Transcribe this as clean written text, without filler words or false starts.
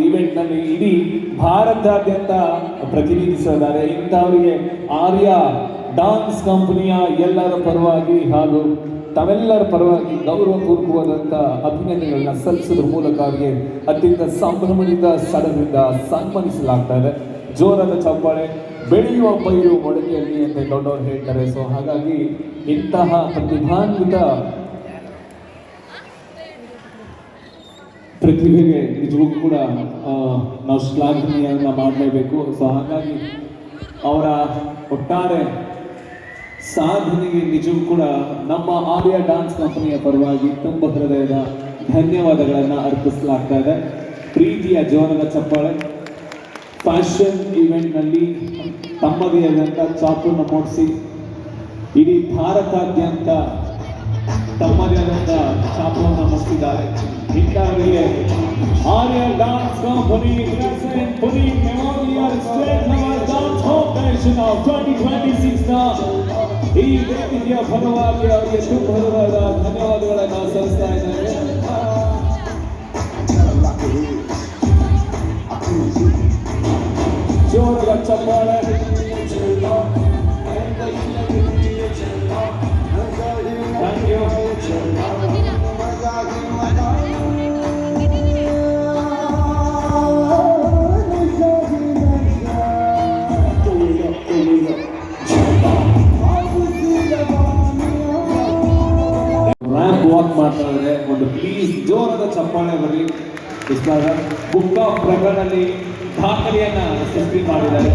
ಈವೆಂಟ್ನಲ್ಲಿ ಇಡೀ ಭಾರತಾದ್ಯಂತ ಪ್ರತಿನಿಧಿಸಿದ್ದಾರೆ. ಇಂಥವರಿಗೆ ಆರ್ಯ ಡಾನ್ಸ್ ಕಂಪನಿಯ ಎಲ್ಲರ ಪರವಾಗಿ ಹಾಗೂ ತಾವೆಲ್ಲರ ಪರವಾಗಿ ಗೌರವಪೂರ್ವಕವಾದಂಥ ಅಭಿನಂದನೆಗಳನ್ನ ಸಲ್ಲಿಸೋದ್ರ ಮೂಲಕ ಅವರಿಗೆ ಅತ್ಯಂತ ಸಂಭ್ರಮದಿಂದ ಸಡಗರದಿಂದ ಸನ್ಮಾನಿಸಲಾಗ್ತಾ ಇದೆ. ಜೋರಾದ ಚಪ್ಪಾಳೆ. ಬೆಳೆಯುವ ಪೈರು ಮೊಳಕೆಯಲ್ಲಿ ಅಂತ ದೊಡ್ಡವರು ಹೇಳ್ತಾರೆ. ಸೊ ಹಾಗಾಗಿ ಇಂತಹ ಪ್ರತಿಭಾನ್ವಿತ ಪ್ರತಿಭೆಗೆ ನಿಜವೂ ಕೂಡ ನಾವು ಶ್ಲಾಘನೆಯನ್ನ ಮಾಡಲೇಬೇಕು. ಸೊ ಹಾಗಾಗಿ ಅವರ ಒಟ್ಟಾರೆ ಸಾಧನೆಗೆ ನಿಜವೂ ಕೂಡ ನಮ್ಮ ಆರ್ಯ ಡಾನ್ಸ್ ಕಂಪನಿಯ ಪರವಾಗಿ ತುಂಬ ಹೃದಯದ ಧನ್ಯವಾದಗಳನ್ನು ಅರ್ಪಿಸಲಾಗ್ತಾ ಇದೆ. ಪ್ರೀತಿಯ ಜೋರದ ಚಪ್ಪಾಳೆ. ಫ್ಯಾಷನ್ ಈವೆಂಟ್ನಲ್ಲಿ ತಮ್ಮದೇ ಆದಂಥ ಚಾಪನ್ನು ಮೂಡಿಸಿ ಇಡೀ ಭಾರತಾದ್ಯಂತ ತಮ್ಮದೇ ಆದಂಥ ಚಾಪವನ್ನು ಮೂಡಿಸಿದ್ದಾರೆ. ಇಂಥವರಿಗೆ Arya dance company Puneeth memorial state level dance competition of 2026 ಈ ವೇದಿಕೆಯ ಫಲವಾಗಿ ಅವರಿಗೆ ತುಂಬ ಹೃದಯದ ಧನ್ಯವಾದಗಳನ್ನು ಸಲ್ಲಿಸ್ತಾ ಇದ್ದಾರೆ. ಜೋರದ ಚಪ್ಪಾಳೆ. ರ್ಯಾಂಪ್ ವಾಕ್ ಮಾಡ್ತಾ ಇದ್ದಾರೆ. ಒಂದು ಪ್ಲೀಸ್ ಜೋರದ ಚಪ್ಪಾಳೆ ಬರಲಿ. ಬುಕ್ ಆಫ್ ರೆಕಾರ್ಡ್ನಲ್ಲಿ ದಾಖಲೆಯನ್ನ ಸೃಷ್ಟಿ ಮಾಡಿದ್ದಾರೆ.